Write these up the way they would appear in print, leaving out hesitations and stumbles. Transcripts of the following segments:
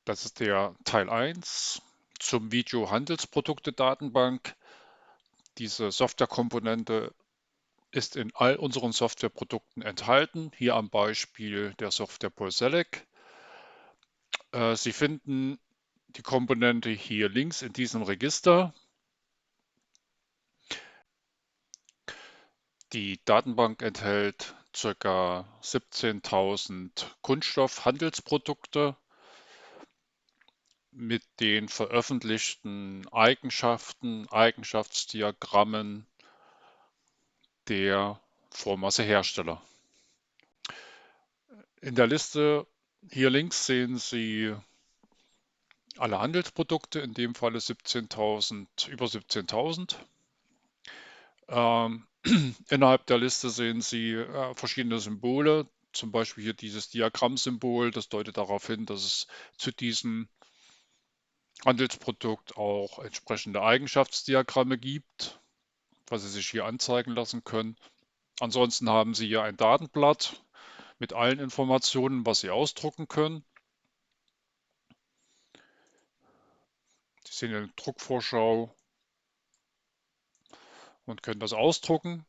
Das ist der Teil 1 zum Video-Handelsprodukte-Datenbank. Diese Softwarekomponente ist in all unseren Softwareprodukten enthalten, hier am Beispiel der Software PolSelect. Sie finden die Komponente hier links in diesem Register. Die Datenbank enthält ca. 17.000 Kunststoff-Handelsprodukte mit den veröffentlichten Eigenschaften, Eigenschaftsdiagrammen der Vormassehersteller. In der Liste hier links sehen Sie alle Handelsprodukte, in dem Falle über 17.000. Innerhalb der Liste sehen Sie verschiedene Symbole, zum Beispiel hier dieses Diagrammsymbol, das deutet darauf hin, dass es zu diesem Handelsprodukt auch entsprechende Eigenschaftsdiagramme gibt, was Sie sich hier anzeigen lassen können. Ansonsten haben Sie hier ein Datenblatt mit allen Informationen, was Sie ausdrucken können. Sie sehen eine Druckvorschau und können das ausdrucken.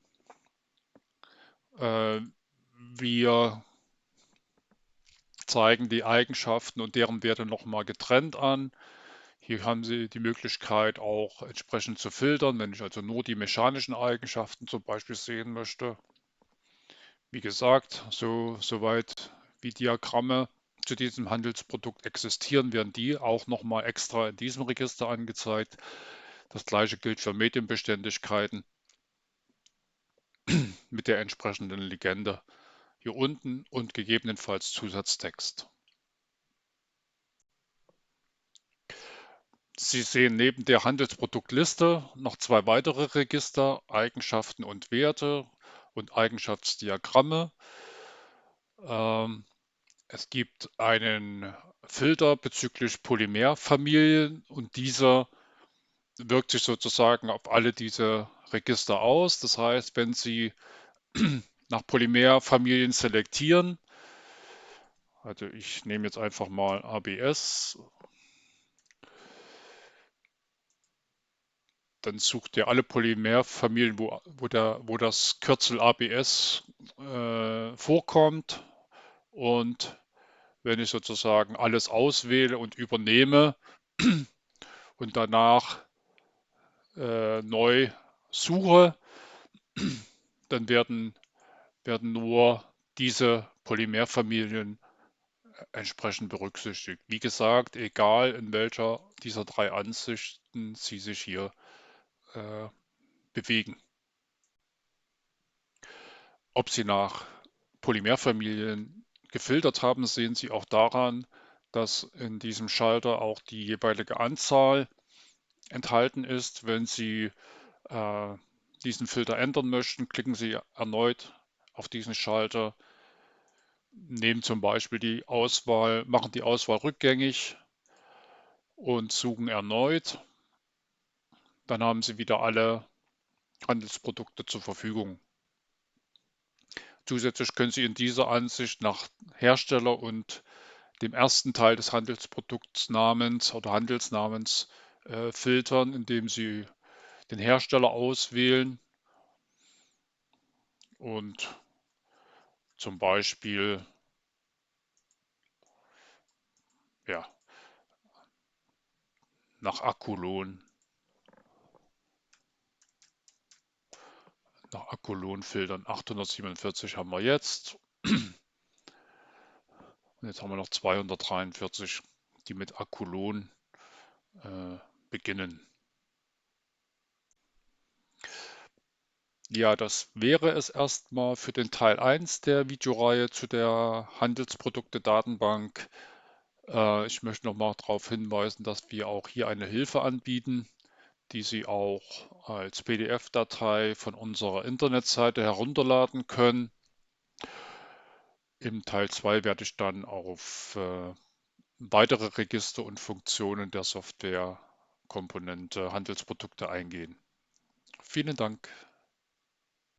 Wir zeigen die Eigenschaften und deren Werte nochmal getrennt an. Hier haben Sie die Möglichkeit auch entsprechend zu filtern, wenn ich also nur die mechanischen Eigenschaften zum Beispiel sehen möchte. Wie gesagt, soweit wie Diagramme zu diesem Handelsprodukt existieren, werden die auch nochmal extra in diesem Register angezeigt. Das gleiche gilt für Medienbeständigkeiten mit der entsprechenden Legende hier unten und gegebenenfalls Zusatztext. Sie sehen neben der Handelsproduktliste noch zwei weitere Register, Eigenschaften und Werte und Eigenschaftsdiagramme. Es gibt einen Filter bezüglich Polymerfamilien und dieser wirkt sich sozusagen auf alle diese Register aus. Das heißt, wenn Sie nach Polymerfamilien selektieren, also ich nehme jetzt einfach mal ABS, dann sucht er alle Polymerfamilien, wo das Kürzel ABS vorkommt. Und wenn ich sozusagen alles auswähle und übernehme und danach neu suche, dann werden nur diese Polymerfamilien entsprechend berücksichtigt. Wie gesagt, egal in welcher dieser drei Ansichten Sie sich hier bewegen. Ob Sie nach Polymerfamilien gefiltert haben, sehen Sie auch daran, dass in diesem Schalter auch die jeweilige Anzahl enthalten ist. Wenn Sie diesen Filter ändern möchten, klicken Sie erneut auf diesen Schalter, nehmen zum Beispiel die Auswahl, machen die Auswahl rückgängig und suchen erneut. Dann haben Sie wieder alle Handelsprodukte zur Verfügung. Zusätzlich können Sie in dieser Ansicht nach Hersteller und dem ersten Teil des Handelsproduktsnamens oder Handelsnamens filtern, indem Sie den Hersteller auswählen und zum Beispiel ja, nach Acculon filtern. 847 haben wir jetzt. Und jetzt haben wir noch 243, die mit Acculon beginnen. Ja, das wäre es erstmal für den Teil 1 der Videoreihe zu der Handelsprodukte-Datenbank. Ich möchte noch mal darauf hinweisen, dass wir auch hier eine Hilfe anbieten, die Sie auch als PDF-Datei von unserer Internetseite herunterladen können. Im Teil 2 werde ich dann auf weitere Register und Funktionen der Softwarekomponente Handelsprodukte eingehen. Vielen Dank.